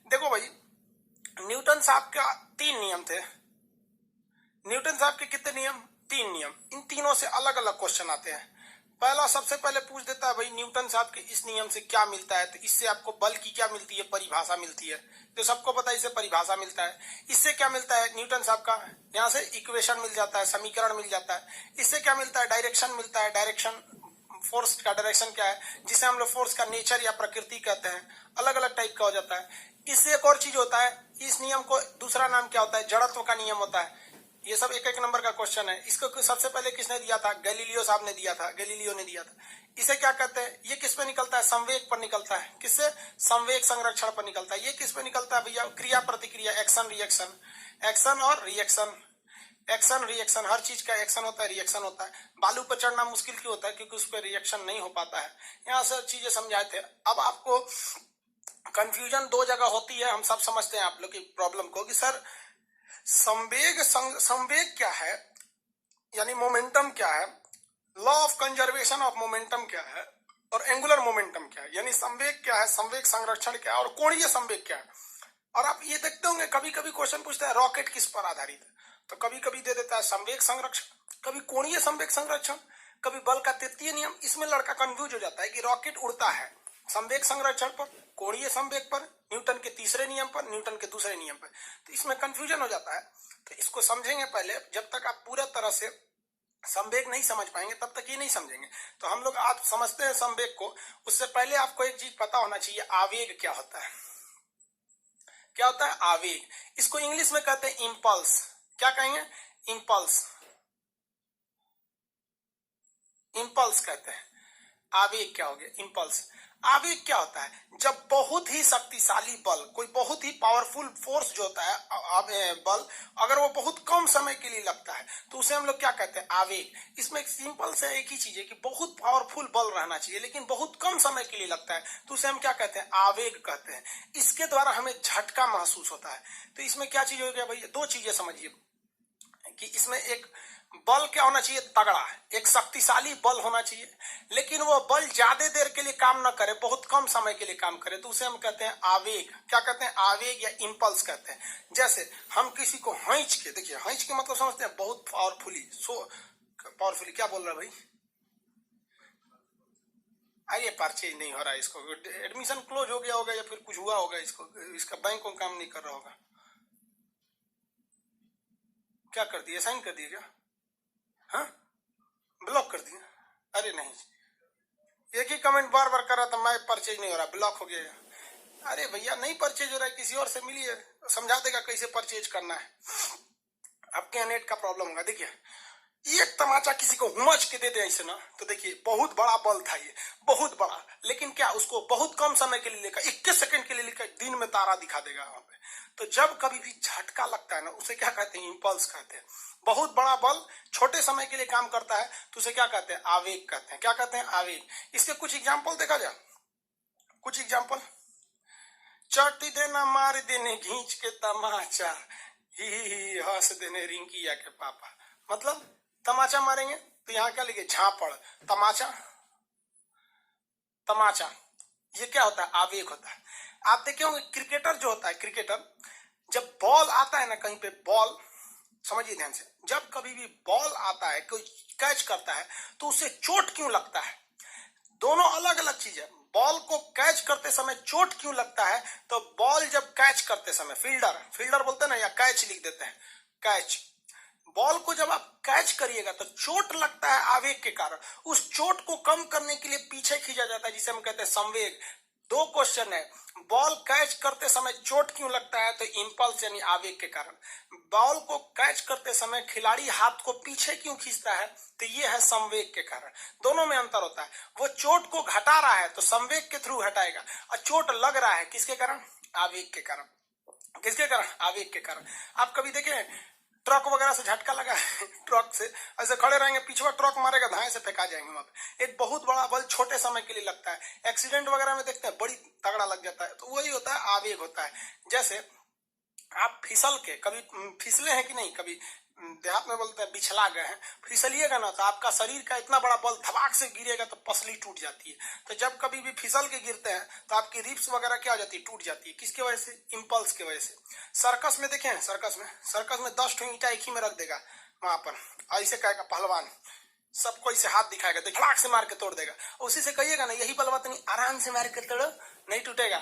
देखो भाई, न्यूटन साहब का 3 नियम थे। न्यूटन साहब के कितने नियम? 3 नियम। इन तीनों से अलग अलग क्वेश्चन आते हैं। पहला सबसे पहले पूछ देता है भाई न्यूटन साहब के इस नियम से क्या मिलता है, तो इससे आपको बल की क्या मिलती है? परिभाषा मिलती है, तो सबको पता है इससे परिभाषा मिलता है। इससे क्या मिलता है न्यूटन साहब का? यहाँ से इक्वेशन मिल जाता है, समीकरण मिल जाता है। इससे क्या मिलता है? डायरेक्शन मिलता है। डायरेक्शन, फोर्स का डायरेक्शन क्या है, जिसे हम लोग फोर्स का नेचर या प्रकृति कहते हैं, अलग अलग टाइप का हो जाता है। इससे एक और चीज होता है, इस नियम को दूसरा नाम क्या होता है? जड़त्व का नियम होता है। ये सब एक एक नंबर का क्वेश्चन है। इसको सबसे पहले किसने दिया था? गैलीलियो साहब ने दिया था, गैलीलियो ने दिया था। इसे क्या कहते हैं? ये किस पे निकलता है? संवेग पर निकलता है। किससे? संवेग संरक्षण पर निकलता है। ये किस पे निकलता है भैया? क्रिया प्रतिक्रिया, एक्शन रिएक्शन। एक्शन और रिएक्शन, एक्शन रिएक्शन, हर चीज का एक्शन होता है, रिएक्शन होता है। बालू पर चढ़ना मुश्किल क्यों होता है? क्योंकि उस पर रिएक्शन नहीं हो पाता है। यहाँ से चीजें समझाए थे। अब आपको कंफ्यूजन 2 जगह होती है, हम सब समझते हैं आप लोग की प्रॉब्लम को, कि सर संवेग क्या है, यानी मोमेंटम क्या है, law of conservation of momentum क्या है, और एंगुलर मोमेंटम क्या है, यानी संवेग क्या है, संवेग संरक्षण क्या है, और कोणीय संवेग क्या है। और आप ये देखते होंगे कभी कभी क्वेश्चन पूछता है रॉकेट किस पर आधारित है, तो कभी कभी दे देता है संवेग संरक्षण, कभी कोणीय संवेग संरक्षण, कभी बल का तृतीय नियम। इसमें लड़का कंफ्यूज हो जाता है कि रॉकेट उड़ता है संवेग संरक्षण पर, कोणीय संवेग पर, न्यूटन के तीसरे नियम पर, न्यूटन के दूसरे नियम पर, तो इसमें कंफ्यूजन हो जाता है। तो इसको समझेंगे पहले, जब तक आप पूरा तरह से संवेग नहीं समझ पाएंगे तब तक ये नहीं समझेंगे। तो हम लोग आज समझते हैं संवेग को। उससे पहले आपको एक चीज पता होना चाहिए, आवेग क्या होता है। क्या होता है? आवेग। इसको इंग्लिश में कहते हैं इंपल्स। क्या कहेंगे? इंपल्स, इंपल्स कहते हैं। आवेग क्या हो गया? इंपल्स। आवेग क्या होता है? जब बहुत ही शक्तिशाली बल, कोई बहुत ही पावरफुल फोर्स जो होता है बल, अगर वो बहुत कम समय के लिए लगता है तो उसे हम लोग क्या कहते हैं? आवेग। इसमें एक सिंपल से एक ही चीज है कि बहुत पावरफुल बल रहना चाहिए लेकिन बहुत कम समय के लिए लगता है, तो उसे हम क्या कहते हैं? आवेग कहते हैं। इसके द्वारा हमें झटका महसूस होता है। तो इसमें क्या चीज हो गया भैया? 2 चीजें समझिए कि इसमें एक बल क्या होना चाहिए? तगड़ा, एक शक्तिशाली बल होना चाहिए, लेकिन वो बल ज्यादा देर के लिए काम ना करे, बहुत कम समय के लिए काम करे, तो उसे हम कहते हैं आवेग। क्या कहते हैं? आवेग या इंपल्स कहते हैं। जैसे हम किसी को हंच के, देखिए हंच के मतलब समझते हैं, बहुत पावरफुली, पावरफुली क्या बोल रहा है भाई? अरे परचेज नहीं हो रहा है, इसको एडमिशन क्लोज हो गया होगा या फिर कुछ हुआ होगा, इसको इसका बैंक को काम नहीं कर रहा होगा। क्या कर दिया? साइन कर दिया क्या? हाँ, ब्लॉक कर दिया? अरे नहीं, एक ही कमेंट बार बार कर रहा था, मैं परचेज नहीं हो रहा, ब्लॉक हो गया। अरे भैया नहीं परचेज हो रहा है, किसी और से मिलिए, समझा देगा कैसे परचेज करना है। आपके यहाँ नेट का प्रॉब्लम होगा। देखिए एक तमाचा किसी को हुमच के दे दे ऐसे ना, तो देखिए बहुत बड़ा बल था ये, बहुत बड़ा, लेकिन क्या उसको बहुत कम समय के लिए लेकर, 21 सेकंड के लिए लेकर दिन में तारा दिखा देगा वहां पे। तो जब कभी भी झटका लगता है ना, उसे क्या कहते हैं? इंपल्स कहते हैं। बहुत बड़ा बल छोटे समय के लिए काम करता है तो उसे क्या कहते हैं? आवेग कहते हैं। क्या कहते हैं? आवेग। इसके कुछ एग्जाम्पल देखा जाए, कुछ एग्जाम्पल। चट देना, मार देने घींच के तमाचा, ही हंस देने रिंकिया के पापा। मतलब तमाचा मारेंगे तो यहाँ क्या लिखे? झापड़। तमाचा, तमाचा, ये क्या होता है? आवेग होता है। आप देखे होंगे क्रिकेटर जो होता है, क्रिकेटर जब बॉल आता है ना कहीं पे, बॉल, समझिए ध्यान से, जब कभी भी बॉल आता है, कोई कैच करता है तो उसे चोट क्यों लगता है? दोनों अलग अलग चीज है। बॉल को कैच करते समय चोट क्यों लगता है? तो बॉल जब कैच करते समय, फील्डर, फील्डर बोलते हैं ना, या कैच लिख देते हैं, कैच, बॉल को जब आप कैच करिएगा तो चोट लगता है आवेग के कारण। उस चोट को कम करने के लिए पीछे खींचा जाता है, जिसे हम कहते हैं संवेग। 2 क्वेश्चन है, बॉल कैच करते समय चोट क्यों लगता है? तो इंपल्स यानी आवेग के कारण। बॉल को कैच करते समय खिलाड़ी हाथ को पीछे क्यों खींचता है? तो ये है संवेग के कारण। दोनों में अंतर होता है। वो चोट को घटा रहा है तो संवेग के थ्रू घटाएगा, और चोट लग रहा है किसके कारण? आवेग के कारण। किसके कारण? आवेग के कारण। आप कभी देखें ट्रक वगैरह से झटका लगा है, ट्रक से ऐसे खड़े रहेंगे, पीछे ट्रक मारेगा, धाए से फेंका जाएंगे वहां पे। एक बहुत बड़ा बल छोटे समय के लिए लगता है। एक्सीडेंट वगैरह में देखते हैं बड़ी तगड़ा लग जाता है, तो वही होता है, आवेग होता है। जैसे आप फिसल के, कभी फिसले हैं कि नहीं? कभी देहात में बोलते हैं बिछला गए हैं, फिसलिएगा ना तो आपका शरीर का इतना बड़ा बल धमाक से गिरेगा तो पसली टूट जाती है। तो जब कभी भी फिसल के गिरते हैं तो आपकी रिब्स वगैरह क्या हो जाती है, टूट जाती है। किसके वजह से? इम्पल्स की वजह से। सर्कस में देखें, सर्कस में 10 ठो ईंटा एक ही में रख देगा वहां पर, ऐसे कहेगा पहलवान, सबको इसे हाथ दिखाएगा, धड़ाक से मार के तोड़ देगा। उसी से कहिएगा ना यही बलवतनी आराम से मार के तोड़ो, नहीं टूटेगा,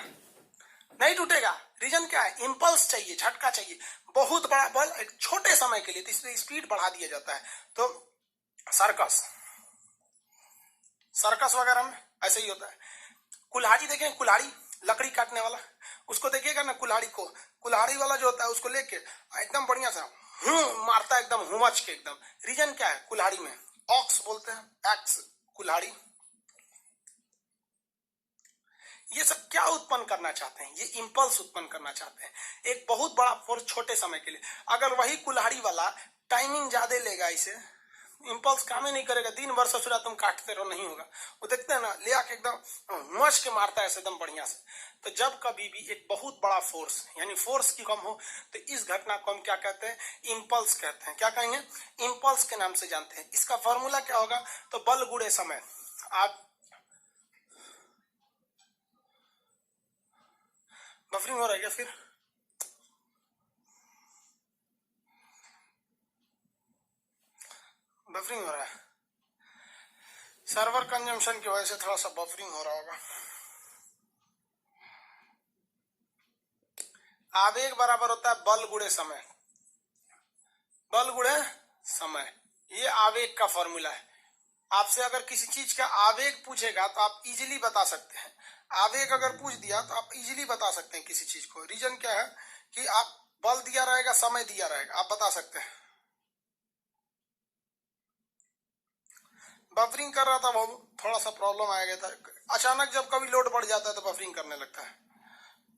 नहीं टूटेगा। रीजन क्या है? इम्पल्स चाहिए, झटका चाहिए, बहुत बड़ा बल एक छोटे समय के लिए, तो इसलिए स्पीड बढ़ा दिया जाता है। तो सर्कस वगैरह में ऐसे ही होता है। कुल्हाड़ी देखें, कुल्हाड़ी लकड़ी काटने वाला, उसको देखिएगा ना, कुल्हाड़ी वाला जो होता है उसको लेके एकदम बढ़िया सा मारता है, एकदम हुमच के एकदम। रीजन क्या है? कुल्हाड़ी में ऑक्स बोलते हैं, एक्स कुल्हाड़ी। ये सब क्या उत्पन्न करना चाहते हैं? ये इम्पल्स उत्पन्न करना चाहते हैं, एक बहुत बड़ा फोर्स छोटे समय के लिए। अगर वही कुल्हाड़ी वाला टाइमिंग ज्यादा लेगा, इसे इम्पल्स काम ही नहीं करेगा, दिन भर ससुरा तुम काटते रहो, नहीं होगा। वो देखते हैं ना, ले आके एकदम मच के मारता है एकदम बढ़िया से। तो जब कभी भी एक बहुत बड़ा फोर्स यानी फोर्स की कम हो तो इस घटना को हम क्या कहते हैं? इम्पल्स कहते हैं। क्या कहेंगे? इम्पल्स के नाम से जानते हैं। इसका फॉर्मूला क्या होगा? तो बल गुणे समय। आप बफरिंग हो रहा है क्या? फिर बफरिंग हो रहा है, सर्वर कंजम्पशन की वजह से थोड़ा सा बफरिंग हो रहा होगा। आवेग बराबर होता है बल गुणे समय, बल गुणे समय, ये आवेग का फॉर्मूला है। आपसे अगर किसी चीज का आवेग पूछेगा तो आप इजीली बता सकते हैं। आवेग अगर पूछ दिया तो आप इजीली बता सकते हैं किसी चीज को। रीजन क्या है कि आप बल दिया रहेगा, समय दिया रहेगा, आप बता सकते हैं। बफरिंग कर रहा था, वो थोड़ा सा प्रॉब्लम आ गया था। अचानक जब कभी लोड बढ़ जाता है तो बफरिंग करने लगता है,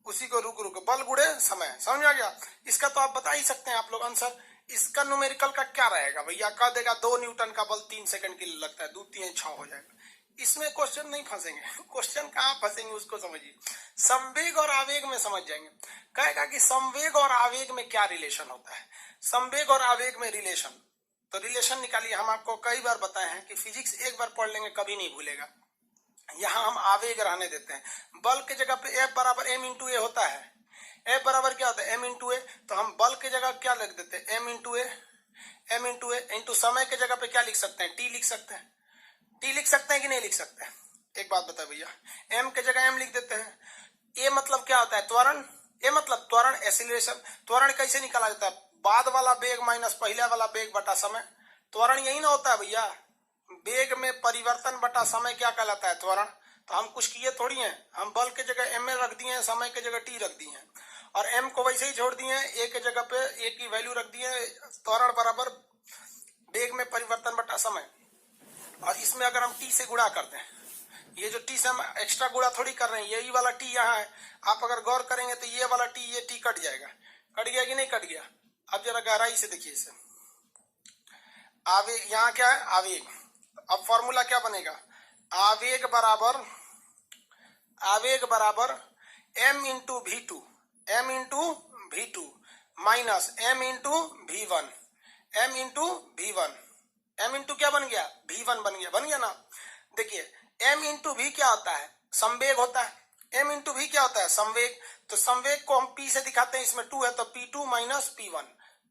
उसी को रुक रुक बल गुणे समय। समझ आ गया? इसका तो आप बता ही सकते हैं आप लोग आंसर। इसका न्यूमेरिकल का क्या रहेगा भैया? कह देगा 2 न्यूटन का बल 3 सेकंड के लिए लगता है, 2 3 6 हो जाएगा। इसमें क्वेश्चन नहीं फंसेंगे, क्वेश्चन कहाँ फंसेंगे उसको समझिए। संवेग और आवेग में समझ जाएंगे। कहेगा कि संवेग और आवेग में क्या रिलेशन होता है? संवेग और आवेग में रिलेशन, तो रिलेशन निकालिए। हम आपको कई बार बताए हैं कि फिजिक्स एक बार पढ़ लेंगे कभी नहीं भूलेगा। यहां हम आवेग रहने देते हैं। बल के जगह पे F बराबर m इंटू ए होता है। F बराबर क्या होता है? m इंटू ए। तो हम बल के जगह क्या लिख देते हैं? m इंटू ए इंटू समय के जगह पे क्या लिख सकते हैं? t लिख सकते हैं। t लिख सकते हैं कि नहीं लिख सकते हैं? एक बात बताए भैया, m के जगह m लिख देते हैं। a मतलब क्या होता है? त्वरण। a मतलब त्वरण, एक्सीलरेशन। त्वरण कैसे निकाला जाता है? बाद वाला वेग माइनस पहले वाला वेग बटा समय। त्वरण यही ना होता है भैया। वेग में परिवर्तन बटा समय क्या कहलाता है? त्वरण। तो हम कुछ किए थोड़ी हैं, हम बल के जगह m रख दिए हैं, समय के जगह t रख दिए हैं, और m को वैसे ही छोड़ दिए हैं, a के जगह पे a की वैल्यू रख दिए हैं। त्वरण बराबर वेग में परिवर्तन बटा समय। और इसमें अगर हम t से गुणा कर दें, ये जो t से हम एक्स्ट्रा गुणा थोड़ी कर रहे हैं, यही वाला t यहाँ है। आप अगर गौर करेंगे तो ये वाला t, ये t कट जाएगा। कट गया कि नहीं कट गया? अब जरा गहराई से देखिए इसे। आवेग यहाँ क्या है? आवेग। अब फॉर्मूला क्या बनेगा? आवेग बराबर m into V2, m into V2 minus m into V1, m into V1। m into क्या बन गया? V1 बन गया ना। देखिए m इंटू V क्या होता है? संवेग होता है। m इंटू V क्या होता है? संवेग। तो संवेग को हम P से दिखाते हैं, इसमें 2 है तो P2 minus P1,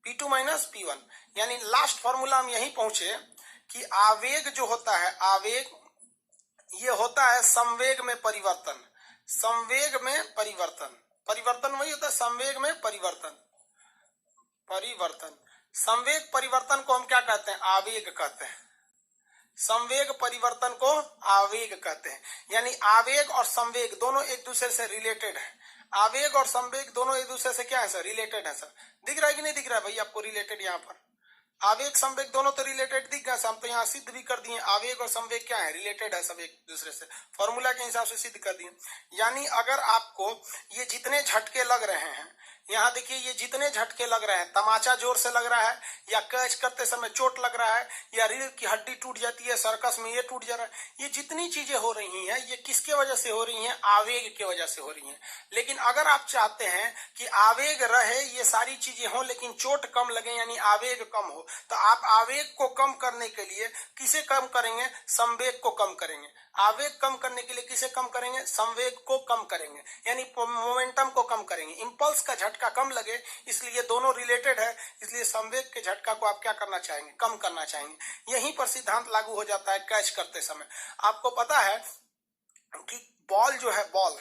P2 minus P1। यानी लास्ट फॉर्मूला हम यही पहुंचे कि आवेग जो होता है, आवेग ये होता है संवेग में परिवर्तन। संवेग में परिवर्तन, परिवर्तन वही होता है संवेग में परिवर्तन। संवेग परिवर्तन को हम क्या कहते हैं? आवेग कहते हैं। संवेग परिवर्तन को आवेग कहते हैं। यानी आवेग और संवेग दोनों एक दूसरे से रिलेटेड है। आवेग और संवेग दोनों एक दूसरे से क्या है सर? रिलेटेड है सर। दिख रहा है कि नहीं दिख रहा है भाई आपको रिलेटेड? यहाँ पर आवेग संवेग दोनों तो रिलेटेड दिख गया। हम तो यहाँ सिद्ध भी कर दिए, आवेग और संवेग क्या है? रिलेटेड है सब एक दूसरे से, फॉर्मूला के हिसाब से सिद्ध कर दिए। यानी अगर आपको ये जितने झटके लग रहे हैं, यहाँ देखिए ये जितने झटके लग रहे हैं, तमाचा जोर से लग रहा है या कैच करते समय चोट लग रहा है या रीढ़ की हड्डी टूट जाती है, सर्कस में ये टूट जा रहा है, ये जितनी चीजें हो रही हैं ये किसके वजह से हो रही हैं? आवेग की वजह से हो रही हैं। लेकिन अगर आप चाहते हैं कि आवेग रहे, ये सारी चीजें हो लेकिन चोट कम लगे यानी आवेग कम हो, तो आप आवेग को कम करने के लिए किसे कम करेंगे? संवेग को कम करेंगे। आवेग कम करने के लिए किसे कम करेंगे? संवेग को कम करेंगे, यानी मोमेंटम को कम करेंगे। इंपल्स का झटका कम लगे, इसलिए दोनों रिलेटेड है, इसलिए संवेग के झटका को आप क्या करना चाहेंगे? कम करना चाहेंगे। यहीं पर सिद्धांत लागू हो जाता है कैच करते समय। आपको पता है कि बॉल जो है, बॉल,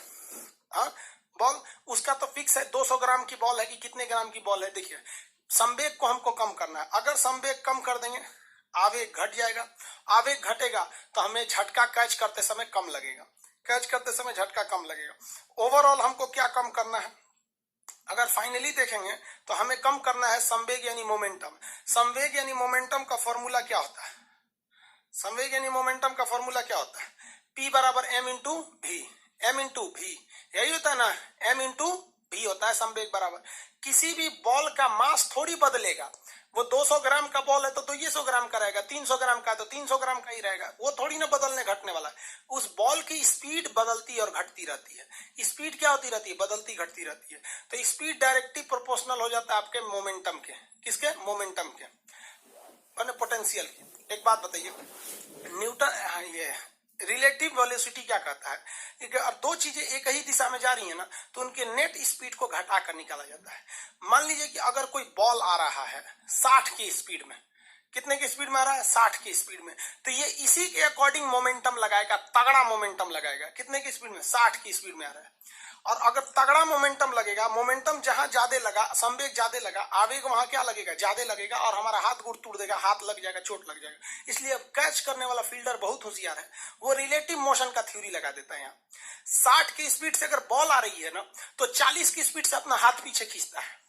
हाँ, बॉल उसका तो फिक्स है, 200 ग्राम की बॉल है कि कितने ग्राम की बॉल है। देखिए संवेग को हमको कम करना है, अगर संवेग कम कर देंगे आवेग घट जाएगा, आवेग घटेगा तो हमें झटका कैच करते समय कम लगेगा, कैच करते समय झटका कम लगेगा। ओवरऑल हमको क्या कम करना है? अगर फाइनली देखेंगे तो हमें कम करना है संवेग यानी मोमेंटम। संवेग यानी मोमेंटम का फॉर्मूला क्या होता है? संवेग यानी मोमेंटम का फॉर्मूला क्या होता है? P बराबर m इंटू भी, m इंटू भी, यही होता है ना, m इंटू भी होता है संवेग बराबर। किसी भी बॉल का मास थोड़ी बदलेगा, वो 200 ग्राम का बॉल है तो 200 ग्राम का रहेगा, 300 ग्राम का है तो 300 ग्राम का ही रहेगा, वो थोड़ी ना बदलने घटने वाला है। उस बॉल की स्पीड बदलती और घटती रहती है। स्पीड क्या होती रहती है? बदलती घटती रहती है। तो स्पीड डायरेक्टली प्रोपोर्शनल हो जाता है आपके मोमेंटम के। किसके? मोमेंटम के, पोटेंशियल की। एक बात बताइए, न्यूटन ये रिलेटिव वेलोसिटी क्या कहता है कि अगर दो चीजें एक ही दिशा में जा रही है ना तो उनके नेट स्पीड को घटा कर निकाला जाता है। मान लीजिए कि अगर कोई बॉल आ रहा है 60 की स्पीड में, कितने की स्पीड में आ रहा है? 60 की स्पीड में, तो ये इसी के अकॉर्डिंग मोमेंटम लगाएगा, तगड़ा मोमेंटम लगाएगा। कितने की स्पीड में? 60 की स्पीड में आ रहा है। और अगर तगड़ा मोमेंटम लगेगा, मोमेंटम जहां ज्यादा लगा, संवेग ज्यादा लगा, आवेग वहां क्या लगेगा? ज्यादा लगेगा, और हमारा हाथ गुड़ तोड़ देगा, हाथ लग जाएगा, चोट लग जाएगा। इसलिए कैच करने वाला फील्डर बहुत होशियार है, वो रिलेटिव मोशन का थ्योरी लगा देता है। यहाँ 60 की स्पीड से अगर बॉल आ रही है ना तो 40 की स्पीड से अपना हाथ पीछे खींचता है।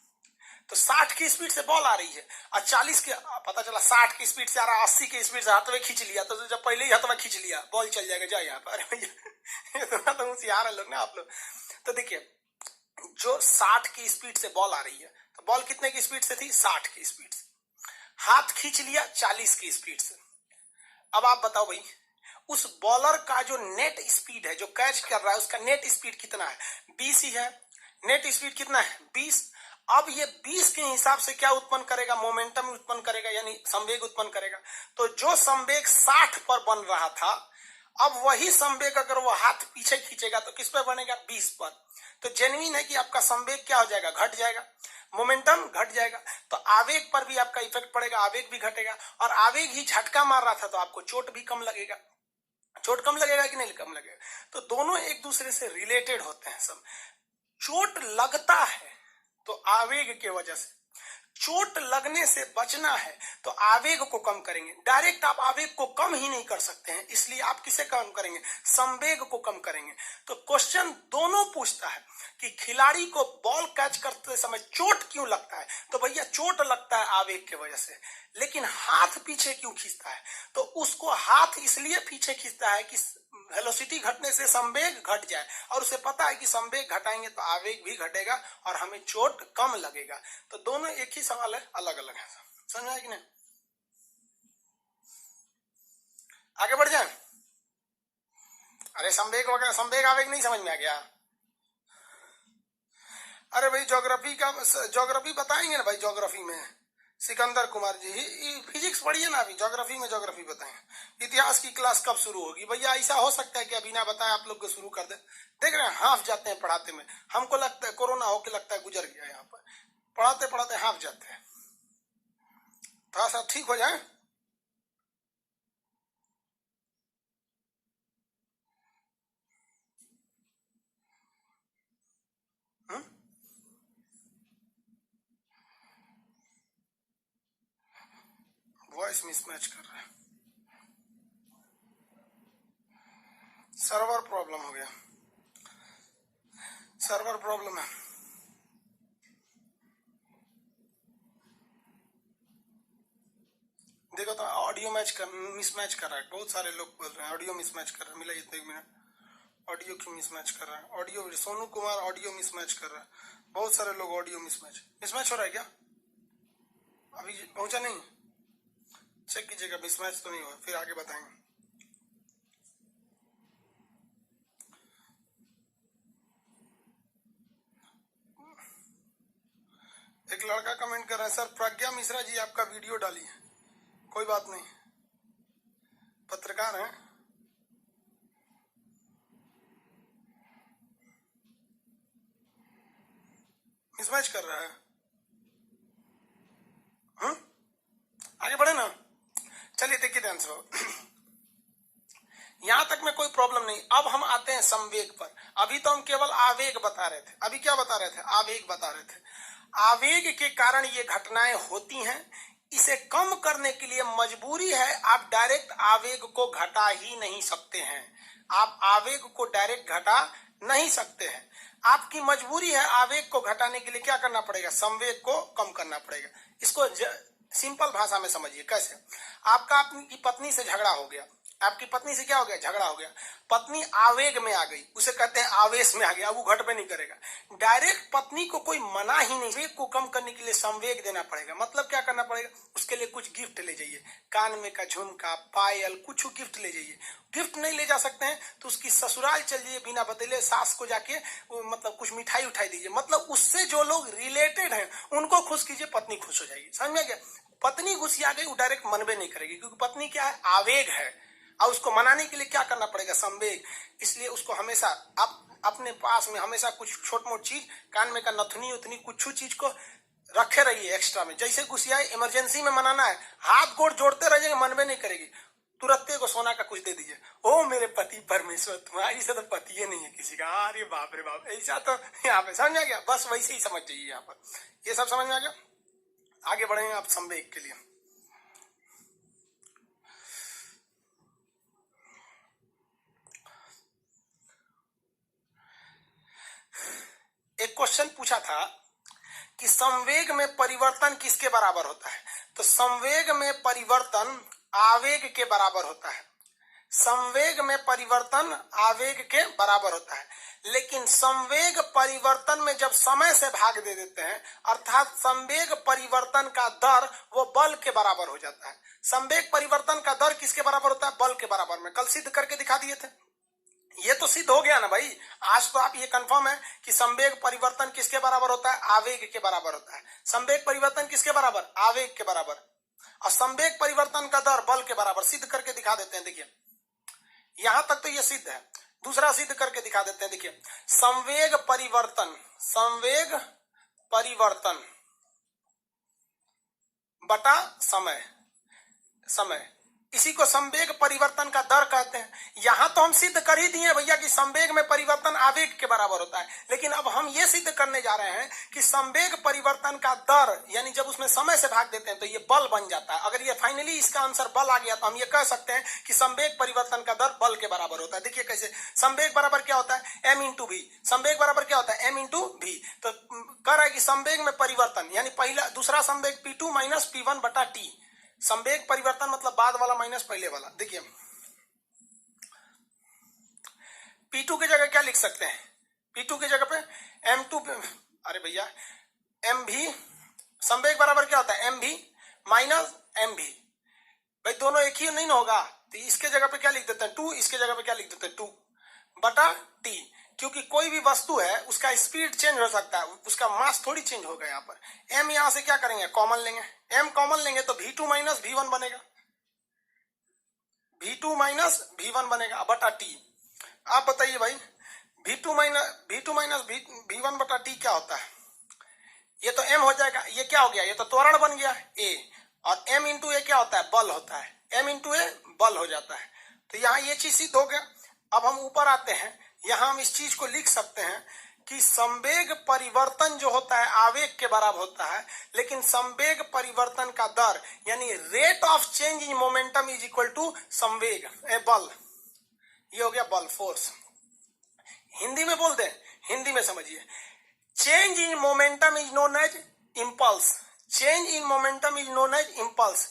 तो 60 की स्पीड से बॉल आ रही है और 40 के, पता चला 60 की स्पीड से आ रहा है, 80 की स्पीड से हाथवे खींच लिया, तो जब पहले ही हाथवे खींच लिया बॉल चल जाएगा। जाए यहाँ पर इतना तो होशियार है लोग ना आप लोग। तो देखिए जो 60 की स्पीड से बॉल आ रही है, तो बॉल कितने की स्पीड से थी? 60 की स्पीड से, हाथ खींच लिया 40 की स्पीड से। अब आप बताओ भाई, उस बॉलर का जो नेट स्पीड है, जो कैच कर रहा है, उसका नेट स्पीड कितना है? 20 ही है। नेट स्पीड कितना है? 20। अब ये 20 के हिसाब से क्या उत्पन्न करेगा? मोमेंटम उत्पन्न करेगा, यानी संवेग उत्पन्न करेगा। तो जो संवेग 60 पर बन रहा था, अब वही संवेग अगर वो हाथ पीछे खींचेगा तो किस पर बनेगा? 20 पर। तो जेन्युइन है कि आपका संवेग क्या हो जाएगा? घट जाएगा, मोमेंटम घट जाएगा। तो आवेग पर भी आपका इफेक्ट पड़ेगा, आवेग भी घटेगा। और आवेग ही झटका मार रहा था तो आपको चोट भी कम लगेगा। चोट कम लगेगा कि नहीं कम लगेगा? तो दोनों एक दूसरे से रिलेटेड होते हैं सब। चोट लगता है तो आवेग के वजह से, चोट लगने से बचना है तो आवेग को कम करेंगे। डायरेक्ट आप आवेग को कम ही नहीं कर सकते हैं, इसलिए आप किसे कम करेंगे? संवेग को कम करेंगे। तो क्वेश्चन दोनों पूछता है कि खिलाड़ी को बॉल कैच करते समय चोट क्यों लगता है? तो भैया चोट लगता है आवेग की वजह से, लेकिन हाथ पीछे क्यों खींचता है? तो उसको हाथ इसलिए पीछे खींचता है कि वेलोसिटी घटने से संवेग घट जाए, और उसे पता है कि संवेग घटाएंगे तो आवेग भी घटेगा और हमें चोट कम लगेगा। तो दोनों एक ही सवाल है, अलग अलग है। समझ आया कि नहीं? आगे बढ़ जाए। अरे संवेग वगैरह, संवेग आवेग नहीं समझ में आ गया? अरे भाई ज्योग्राफी का, ज्योग्राफी बताएंगे ना भाई, ज्योग्राफी में सिकंदर कुमार जी फिजिक्स पढ़िए ना, अभी ज्योग्राफी में ज्योग्राफी बताएंगे। इतिहास की क्लास कब शुरू होगी भैया? ऐसा हो सकता है कि अभी ना बताए आप लोग को शुरू कर दे। देख रहे हैं हाफ जाते हैं पढ़ाते में, हमको लगता है कोरोना होके लगता है गुजर गया, यहाँ पर पढ़ाते पढ़ाते हाफ जाते हैं। थोड़ा सा ठीक हो जाए। वॉइस मिसमैच कर रहा है, सर्वर प्रॉब्लम हो गया, सर्वर प्रॉब्लम है। देखो तो ऑडियो मैच कर, मिसमैच कर रहा है, बहुत सारे लोग बोल रहे हैं ऑडियो मिसमैच कर रहा है। मिला ये तो 1 मिनट। ऑडियो क्यों मिसमैच कर रहा है? Audio, Sonu Kumar audio mismatch कर रहा है, बहुत सारे लोग ऑडियो मिसमैच हो रहा है क्या? अभी पहुंचा नहीं, चेक कीजिएगा मिसमैच तो नहीं हुआ, फिर आगे बताएंगे। एक लड़का कमेंट कर रहा है, सर प्रज्ञा मिश्रा जी आपका वीडियो डाली है। कोई बात नहीं, पत्रकार हैं। मिसमैच कर रहा है। आगे बढ़े ना, चलिए देखिए ध्यान से। यहां तक में कोई प्रॉब्लम नहीं। अब हम आते हैं संवेग पर। अभी तो हम केवल आवेग बता रहे थे। अभी क्या बता रहे थे? आवेग बता रहे थे। आवेग के कारण ये घटनाएं होती हैं। इसे कम करने के लिए मजबूरी है, आप डायरेक्ट आवेग को घटा ही नहीं सकते हैं। आप आवेग को डायरेक्ट घटा नहीं सकते हैं। आपकी मजबूरी है, आवेग को घटाने के लिए क्या करना पड़ेगा? संवेग को कम करना पड़ेगा। इसको सिंपल भाषा में समझिए। कैसे? आपका अपनी पत्नी से झगड़ा हो गया। आपकी पत्नी से क्या हो गया? झगड़ा हो गया। पत्नी आवेग में आ गई, उसे कहते हैं आवेश में आ गया। अब वो घट पे नहीं करेगा। डायरेक्ट पत्नी को कोई मना ही नहीं। आवेग को कम करने के लिए संवेग देना पड़ेगा। मतलब क्या करना पड़ेगा? उसके लिए कुछ गिफ्ट ले जाइए, कान में का झुमका, पायल, कुछ गिफ्ट ले जाइए। गिफ्ट नहीं ले जा सकते हैं तो उसकी ससुराल चलिए, बिना बदले सास को जाके मतलब कुछ मिठाई उठाई दीजिए। मतलब उससे जो लोग रिलेटेड हैं उनको खुश कीजिए, पत्नी खुश हो जाएगी। समझ में गया? पत्नी गुस्सा गई, वो डायरेक्ट मनबे नहीं करेगी, क्योंकि पत्नी क्या है? आवेग है। और उसको मनाने के लिए क्या करना पड़ेगा? संवेग। इसलिए उसको हमेशा आप अपने पास में हमेशा कुछ छोट मोट चीज, कान में का नथनी उथनी कुछ चीज को रखे रहिए एक्स्ट्रा में। जैसे गुस्सा इमरजेंसी में मनाना है, हाथ गोड़ जोड़ते रहिए, मनबे नहीं करेगी, तुरंत को सोना का कुछ दे दीजिए। ओ मेरे पति परमेश्वर, तुम्हारी से तो पति ही नहीं है किसी का। अरे बाप रे बाप, ऐसा तो यहाँ पे समझ आ गया। बस वैसे ही समझ जाइए। यहाँ पर ये सब समझ में आ गया। आगे बढ़ेंगे आप संवेग के लिए। एक क्वेश्चन पूछा था कि संवेग में परिवर्तन किसके बराबर होता है? तो संवेग में परिवर्तन आवेग के बराबर होता है। संवेग में परिवर्तन आवेग के बराबर होता है। लेकिन संवेग परिवर्तन में जब समय से भाग दे देते हैं, अर्थात संवेग परिवर्तन का दर वो बल के बराबर हो जाता है। संवेग परिवर्तन का दर किसके बराबर होता है? बल के बराबर में। कल सिद्ध करके दिखा दिए थे। ये तो सिद्ध हो गया ना भाई। आज तो आप ये कंफर्म है कि संवेग परिवर्तन किसके बराबर होता है? आवेग के बराबर होता है। संवेग परिवर्तन किसके बराबर? आवेग के बराबर। और संवेग परिवर्तन का दर बल के बराबर। सिद्ध करके दिखा देते हैं। देखिए यहां तक तो ये सिद्ध है। दूसरा सिद्ध करके दिखा देते हैं। देखिए संवेग परिवर्तन बटा समय, इसी को संवेग परिवर्तन का दर कहते हैं। यहां तो हम सिद्ध कर ही दिए भैया कि संवेग में परिवर्तन आवेग के बराबर होता है। लेकिन अब हम ये सिद्ध करने जा रहे हैं कि संवेग परिवर्तन का दर, यानी जब उसमें समय से भाग देते हैं तो ये बल बन जाता है। अगर ये फाइनली इसका आंसर बल आ गया तो हम ये कह सकते हैं कि संवेग परिवर्तन का दर बल के बराबर होता है। देखिए कैसे? संवेग बराबर क्या होता है? m इंटू भी। संवेग बराबर क्या होता है? m इंटू भी। तो कह रहा है कि संवेग में परिवर्तन, यानी पहला दूसरा संवेग P2 माइनस P1 बटा T। संवेग परिवर्तन मतलब बाद वाला माइनस पहले वाला। देखिए P2 की जगह क्या लिख सकते हैं? P2 की जगह पे M2, अरे भैया MV। संवेग बराबर क्या होता है? MV minus MV। भाई दोनों एक ही नहीं होगा, तो इसके जगह पे क्या लिख देते हैं? 2। इसके जगह पे क्या लिख देते हैं? 2 बटा T। क्योंकि कोई भी वस्तु है उसका स्पीड चेंज हो सकता है, उसका मास थोड़ी चेंज होगा। यहाँ पर m यहां से क्या करेंगे? कॉमन लेंगे। m कॉमन लेंगे तो V2 माइनस V1 बनेगा। V2 माइनस V1 बनेगा बटा T। आप बताइए भाई V2 माइनस V1 बटा T क्या होता है? ये तो m हो जाएगा। ये क्या हो गया? ये तो त्वरण बन गया A। और m इंटू ए क्या होता है? बल होता है। m इंटू ए बल हो जाता है। तो यहाँ ये चीज सिद्ध हो गया। अब हम ऊपर आते हैं। यहाँ हम इस चीज को लिख सकते हैं कि संवेग परिवर्तन जो होता है आवेग के बराबर होता है, लेकिन संवेग परिवर्तन का दर यानी rate of change in momentum is equal to संवेग बल। ये हो गया बल, फोर्स। हिंदी में बोल दें, हिंदी में समझिए। Change in momentum is known as impulse. Change in momentum is known as impulse.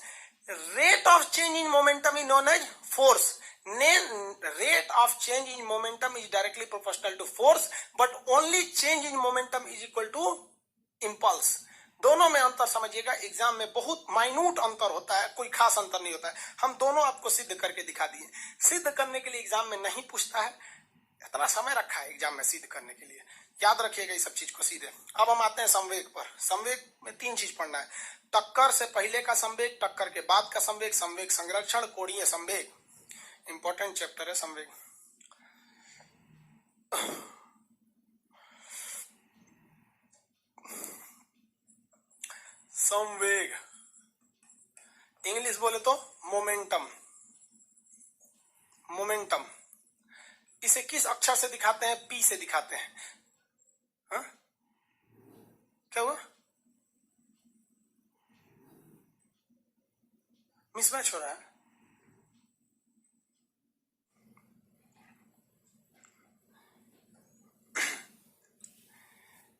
Rate of change in momentum is known as force. rate of change in momentum is directly proportional to force, but only change in momentum is equal to impulse. दोनों में अंतर समझिएगा, exam में बहुत minute अंतर होता है, कोई खास अंतर नहीं होता है। हम दोनों आपको सिद्ध करके दिखा दिए। सिद्ध करने के लिए एग्जाम में नहीं पूछता है, इतना समय रखा है एग्जाम में सिद्ध करने के लिए, याद रखिएगा इस सब चीज को सीधे। अब हम आते हैं संवेग पर। संवेग में 3 चीज पढ़ना है, टक्कर से पहले का संवेग, टक्कर के बाद का संवेग, संवेग संरक्षण, कोणीय संवेग। इंपॉर्टेंट चैप्टर है संवेग। संवेग इंग्लिश बोले तो मोमेंटम। मोमेंटम इसे किस अक्षर से दिखाते हैं? पी से दिखाते हैं। हा? क्या हुआ? मिसमैच हो रहा है।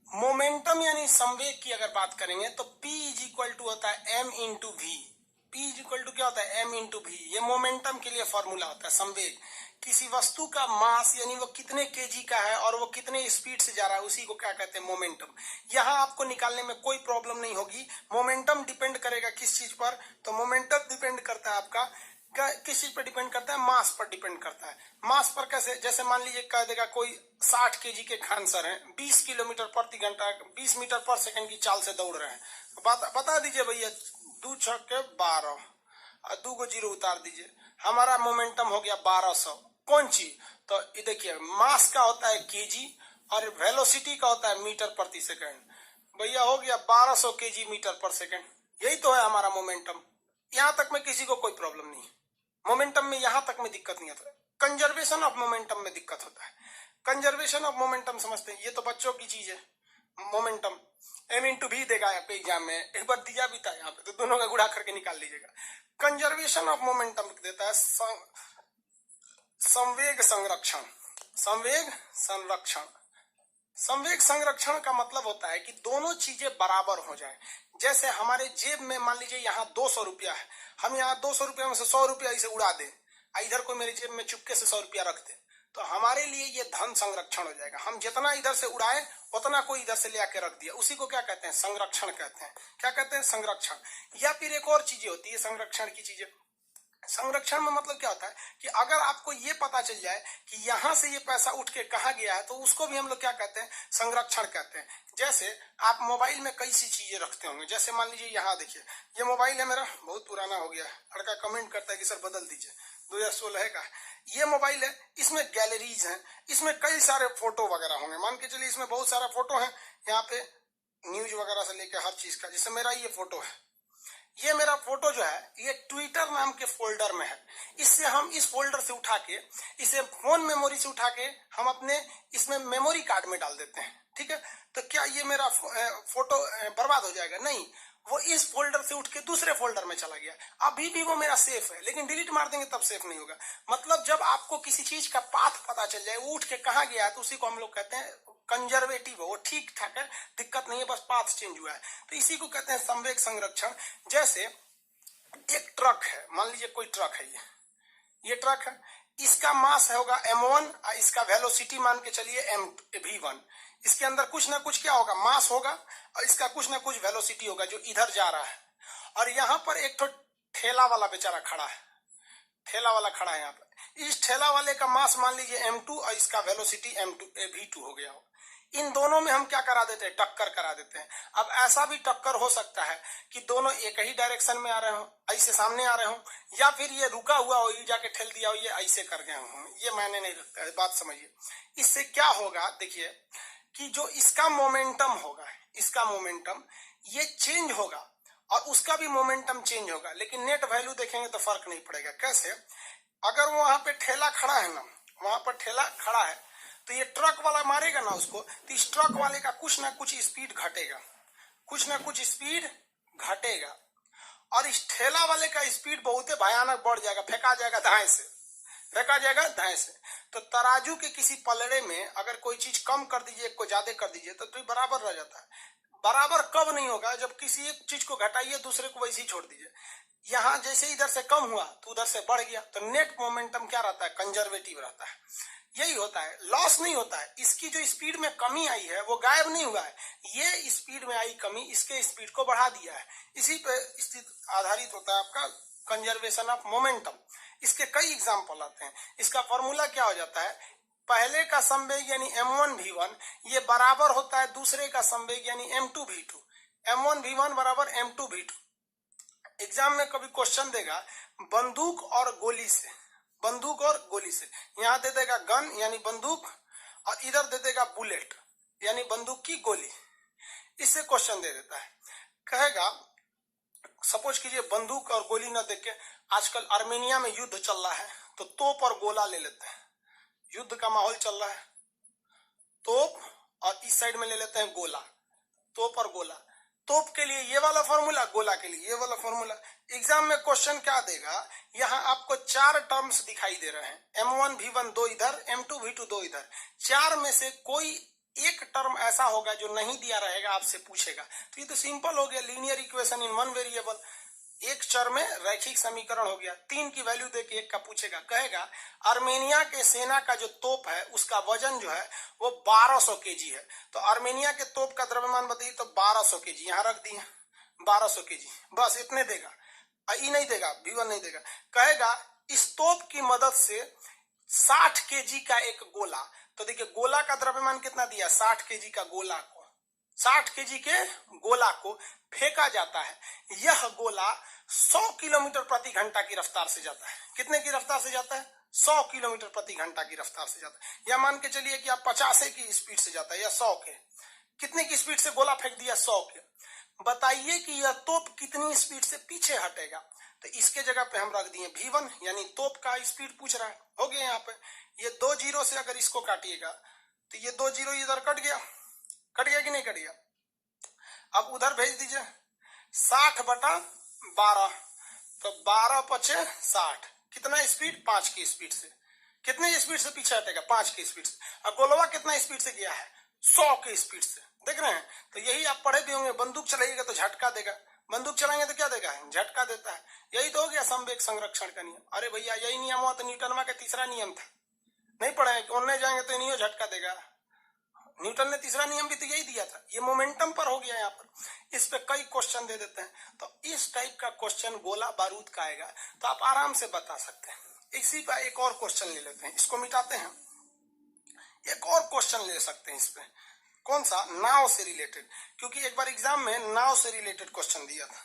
मोमेंटम यानी संवेग की अगर बात करेंगे तो P इज इक्वल टू होता है m into V. P is equal to क्या होता है? m into V. ये मोमेंटम के लिए फॉर्मूला होता है। संवेग किसी वस्तु का मास यानी वो कितने केजी का है और वो कितने स्पीड से जा रहा है, उसी को क्या कहते हैं? मोमेंटम। यहाँ आपको निकालने में कोई प्रॉब्लम नहीं होगी। मोमेंटम डिपेंड करेगा किस चीज पर? तो मोमेंटम डिपेंड करता है आपका किस चीज पर डिपेंड करता है? मास पर डिपेंड करता है। मास पर कैसे? जैसे मान लीजिए कह देगा कोई 60 केजी के खानसर हैं, 20 किलोमीटर प्रति घंटा 20 मीटर पर सेकंड की चाल से दौड़ रहे हैं। बता दीजिए भैया, 2 छक्के 12 और 2 को 0 उतार दीजिए, हमारा मोमेंटम हो गया 1200। कौन चीज? तो ये देखिए, मास का होता है केजी और वेलोसिटी का होता है मीटर प्रति सेकंड। भैया हो गया 1200 केजी मीटर पर सेकंड। यही तो है हमारा मोमेंटम। यहां तक में किसी को कोई प्रॉब्लम नहीं। मोमेंटम में यहां तक में दिक्कत नहीं होता। कंजर्वेशन ऑफ मोमेंटम में दिक्कत होता है। कंजर्वेशन ऑफ मोमेंटम समझते हैं, ये तो बच्चों की चीज है। मोमेंटम m इंटू भी देगा आपके एग्जाम में, एक बार दिया भी था यहाँ पे, तो दोनों का गुणा करके निकाल लीजिएगा। कंजर्वेशन ऑफ मोमेंटम देता है संवेग संरक्षण। संवेग संरक्षण। संवेग संरक्षण का मतलब होता है कि दोनों चीजें बराबर हो जाएं। जैसे हमारे जेब में मान लीजिए यहाँ 200 रुपया है, हम यहाँ 200 रुपया में से 100 रुपया इसे उड़ा दें, इधर कोई मेरे जेब में चुपके से 100 रुपया रख दे, तो हमारे लिए ये धन संरक्षण हो जाएगा। हम जितना इधर से उड़ाए उतना कोई इधर से ले आके रख दिया, उसी को क्या कहते हैं? संरक्षण कहते हैं। क्या कहते हैं? संरक्षण। या फिर एक और चीजें होती है संरक्षण की चीजें। संरक्षण में मतलब क्या होता है कि अगर आपको ये पता चल जाए कि यहां से ये पैसा उठ के कहा गया है, तो उसको भी हम लोग क्या कहते हैं? संरक्षण कहते हैं। जैसे आप मोबाइल में कई सी चीजें रखते होंगे, जैसे मान लीजिए यहाँ देखिए, ये मोबाइल है मेरा, बहुत पुराना हो गया है, लड़का कमेंट करता है कि सर बदल दीजिए, 2016 का ये मोबाइल है। इसमें गैलरीज हैं, इसमें कई सारे फोटो वगैरह होंगे, मान के चलिए इसमें बहुत सारा फोटो है, यहाँ पे न्यूज वगैरह से लेकर हर चीज का। जैसे मेरा ये फोटो है, ये मेरा फोटो जो है ये ट्विटर नाम के फोल्डर में है। इससे हम इस फोल्डर से उठा के, इसे फोन मेमोरी से उठा के हम अपने इसमें मेमोरी कार्ड में डाल देते हैं, ठीक है। तो क्या ये मेरा फोटो बर्बाद हो जाएगा? नहीं, वो इस फोल्डर से उठ के दूसरे फोल्डर में चला गया। अभी भी वो मेरा सेफ है, लेकिन डिलीट मार देंगे तब सेफ नहीं होगा। मतलब जब आपको किसी चीज का पाथ पता चल जाए, वो उठ के कहाँ गया है, तो उसी को हम लोग कहते हैं कंजर्वेटिव है, वो ठीक ठाक है, दिक्कत नहीं है, बस पाथ चेंज हुआ है, तो इसी को कहते हैं संवेग संरक्षण। जैसे एक ट्रक है, मान लीजिए कोई ट्रक है, ये ट्रक है, इसका मास होगा m1 और इसका वेलोसिटी मान के चलिए v1। इसके अंदर कुछ ना कुछ क्या होगा? मास होगा, और इसका कुछ ना कुछ वेलोसिटी होगा जो इधर जा रहा है। और यहाँ पर एक तो ठेला वाला बेचारा खड़ा है, ठेला वाला खड़ा है यहाँ पर। इस ठेला वाले का मास मान लीजिए m2 और इसका वेलोसिटी v2 हो गया हो। इन दोनों में हम क्या करा देते हैं? टक्कर करा देते हैं। अब ऐसा भी टक्कर हो सकता है कि दोनों एक ही डायरेक्शन में आ रहे हो, ऐसे सामने आ रहे हो, या फिर ये रुका हुआ हो, ये जाके ठेल दिया हो, ये ऐसे कर गए हो, ये मायने नहीं रखता है। बात समझिए, इससे क्या होगा? देखिए कि जो इसका मोमेंटम होगा, इसका मोमेंटम ये चेंज होगा और उसका भी मोमेंटम चेंज होगा, लेकिन नेट वैल्यू देखेंगे तो फर्क नहीं पड़ेगा। कैसे? अगर वहां पे ठेला खड़ा है ना, वहां पर ठेला खड़ा है, तो ये ट्रक वाला मारेगा ना उसको, तो इस ट्रक वाले का कुछ ना कुछ स्पीड घटेगा, कुछ ना कुछ स्पीड घटेगा, और इस ठेला वाले का स्पीड बहुत ही भयानक बढ़ जाएगा, फेंका जाएगा दाएं से, फेंका जाएगा दाएं से। तो तराजू के किसी पलड़े में अगर कोई चीज कम कर दीजिए, को ज्यादा कर दीजिए, तो बराबर रह जाता है। बराबर कब नहीं होगा, जब किसी एक चीज को घटाइए दूसरे को वैसे ही छोड़ दीजिए। यहां जैसे इधर से कम हुआ तो उधर से बढ़ गया, तो नेट मोमेंटम क्या रहता है, कंजर्वेटिव रहता है। यही होता है, लॉस नहीं होता है। इसकी जो स्पीड में कमी आई है वो गायब नहीं हुआ है, ये स्पीड में आई कमी इसके स्पीड को बढ़ा दिया है। इसी पे स्थित आधारित होता है आपका कंजर्वेशन ऑफ मोमेंटम। इसके कई एग्जाम्पल आते हैं। इसका फॉर्मूला क्या हो जाता है, पहले का संवेग यानी m1 v1 ये बराबर होता है दूसरे का संवेग यानी m2 v2। m1 v1 बराबर m2 v2। एग्जाम में कभी क्वेश्चन देगा बंदूक और गोली से, बंदूक और गोली से, यहां दे देगा गन यानी बंदूक और इधर दे देगा बुलेट यानी बंदूक की गोली। इससे क्वेश्चन दे देता है, कहेगा सपोज कीजिए बंदूक और गोली ना देख के आजकल आर्मेनिया में युद्ध चल रहा है तो तोप और गोला ले लेते हैं, युद्ध का माहौल चल रहा है, तोप और इस साइड में ले लेते हैं गोला, तोप और गोला। तोप के लिए ये वाला फॉर्मूला, गोला के लिए ये वाला फॉर्मूला। एग्जाम में क्वेश्चन क्या देगा, यहाँ आपको 4 टर्म्स दिखाई दे रहे हैं, m1 v1 दो इधर, m2 v2 दो इधर। 4 में से कोई एक टर्म ऐसा होगा जो नहीं दिया रहेगा, आपसे पूछेगा। तो ये तो सिंपल हो गया, linear equation in one variable, एक चर में रैखिक समीकरण हो गया। 3 की वैल्यू देके एक का पूछेगा, कहेगा आर्मेनिया के सेना का जो तोप है उसका वजन जो है वो 1200 केजी है। तो आर्मेनिया के तोप का द्रव्यमान बताइए, तो 1200 केजी यहाँ रख दिए, 1200 केजी, बस इतने देगा। ई नहीं देगा, v1 नहीं देगा। कहेगा इस तोप की मदद से 60 केजी का एक गोला, तो देखिए गोला का द्रव्यमान कितना दिया, 60 केजी का गोला को, 60 केजी के गोला को फेंका जाता है। यह गोला 100 किलोमीटर प्रति घंटा की रफ्तार से जाता है। कितने की रफ्तार से जाता है, 100 किलोमीटर प्रति घंटा की रफ्तार से जाता है। या मान के चलिए कि आप 50 की स्पीड से जाता है या 100 के, कितने की स्पीड से गोला फेंक दिया, 100 के। बताइए कि यह तोप कितनी स्पीड से पीछे हटेगा। तो इसके जगह पे हम रख दिए v1 यानी तोप का स्पीड पूछ रहा है। हो गया यहाँ पे, ये 2 जीरो से अगर इसको काटिएगा तो ये 2 जीरो इधर कट गया, कट गया कि नहीं कट गया। अब उधर भेज दीजिए 60/12, तो 12 पचे 60, कितना स्पीड, 5 की स्पीड से। कितने स्पीड से पीछे हटेगा, 5 की स्पीड से। अब गोलवा कितना स्पीड से गया है, 100 की स्पीड से। देख रहे हैं, तो यही आप पढ़े भी होंगे, बंदूक चलाइएगा तो झटका देगा, बंदूक चलाएंगे तो क्या देगा, झटका देता है। यही तो हो गया संवेग संरक्षण का नियम। अरे भैया यही नियम हुआ तो न्यूटन का तीसरा नियम था, नहीं पढ़े, उन्हें जाएंगे तो नहीं झटका देगा। न्यूटन ने तीसरा नियम भी तो यही दिया था। ये मोमेंटम पर हो गया यहाँ पर। इस पे कई क्वेश्चन दे देते हैं, तो इस टाइप का क्वेश्चन गोला बारूद का आएगा तो आप आराम से बता सकते हैं। इसी पर एक और क्वेश्चन ले लेते हैं, इसको मिटाते हैं, एक और क्वेश्चन ले सकते हैं इस पे। कौन सा, नाव से रिलेटेड, क्योंकि एक बार एग्जाम में नाव से रिलेटेड क्वेश्चन दिया था।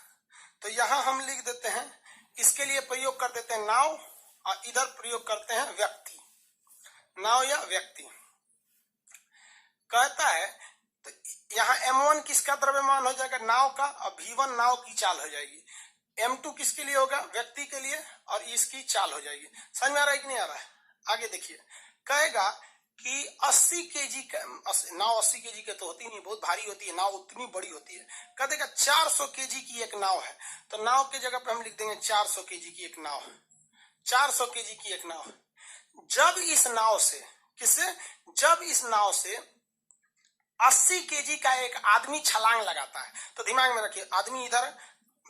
तो यहां हम लिख देते हैं, इसके लिए प्रयोग कर देते हैं नाव और इधर प्रयोग करते हैं व्यक्ति, नाव या व्यक्ति। कहता है तो यहाँ m1 किसका द्रव्यमान हो जाएगा, नाव का, और v1 नाव की चाल हो जाएगी। m2 किसके लिए होगा, व्यक्ति के लिए, और इसकी चाल हो जाएगी। समझ में आ रहा है कि नहीं आ रहा है। आगे देखिए, कहेगा कि 80 केजी का नाव, 80 केजी की तो होती नहीं, बहुत भारी होती है नाव, उतनी बड़ी होती है। कह देगा 400 केजी की एक नाव है, तो नाव के जगह पे हम लिख देंगे 400 केजी की एक नाव, 400 केजी की एक नाव। जब इस नाव से, किससे, जब इस नाव से 80 केजी का एक आदमी छलांग लगाता है, तो दिमाग में रखिए, आदमी इधर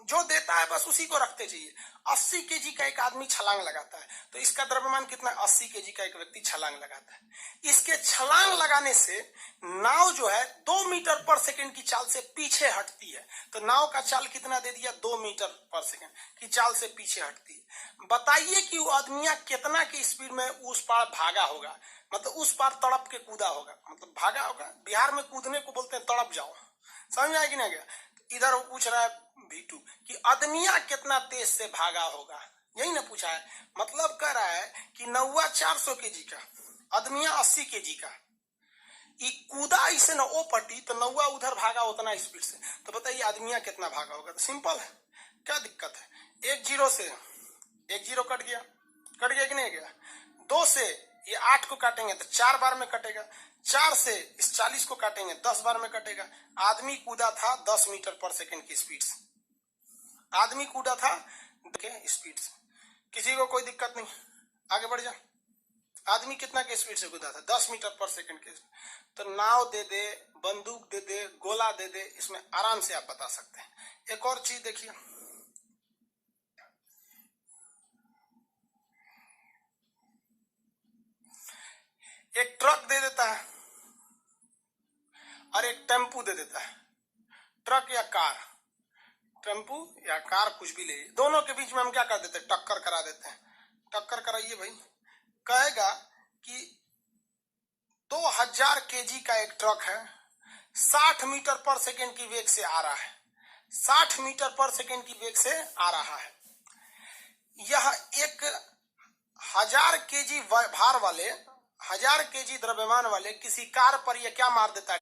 जो देता है बस उसी को रखते चाहिए। 80 केजी का एक आदमी छलांग लगाता है, तो इसका द्रव्यमान कितना, 80 केजी का एक व्यक्ति छलांग लगाता है। इसके छलांग लगाने से नाव जो है 2 मीटर पर सेकंड की चाल से पीछे हटती है। तो नाव का चाल कितना दे दिया, 2 मीटर पर सेकंड की चाल से पीछे हटती है। बताइए कि वो आदमिया कितना की स्पीड में उस पार भागा होगा, मतलब उस पार तड़प के कूदा होगा, मतलब भागा होगा। बिहार में कूदने को बोलते हैं तड़प जाओ। समझ में आया कि नहीं गया। इधर वो पूछ रहा है v2 कि आदमिया कितना तेज से भागा होगा, यही ना पूछा है। मतलब कह रहा है कि नौवा 400 केजी का, आदमिया 80 केजी का, कूदा इसे न ओ पट्टी, तो नौवा उधर भागा उतना स्पीड से। तो बताइए आदमिया कितना भागा होगा। तो सिंपल है, क्या दिक्कत है। 1 जीरो से 1 जीरो कट गया, कट गया कि नहीं गया। 2 से ये 8 को काटेंगे तो 4 बार में कटेगा, 4 से इस 40 को काटेंगे 10 बार में कटेगा। आदमी कूदा था 10 मीटर पर सेकंड की स्पीड से, आदमी कूदा था स्पीड से। किसी को कोई दिक्कत नहीं, आगे बढ़ जा। आदमी कितना के स्पीड से कूदा था? 10 मीटर पर सेकंड के। तो नाव दे दे, बंदूक दे दे, गोला दे दे, इसमें आराम से आप बता सकते हैं। एक और चीज देखिए, एक ट्रक दे देता है और एक टेम्पू दे देता है। ट्रक या कार, टेम्पू या कार, कुछ भी ले, दोनों के बीच में हम क्या कर देते हैं? टक्कर करा देते हैं। टक्कर कराइए भाई। कहेगा कि 2000 केजी का एक ट्रक है, 60 मीटर पर सेकेंड की वेग से आ रहा है, 60 मीटर पर सेकेंड की वेग से आ रहा है। यह एक 1000 केजी भार वाले, 1000 केजी द्रव्यमान वाले किसी कार पर यह क्या मार देता है?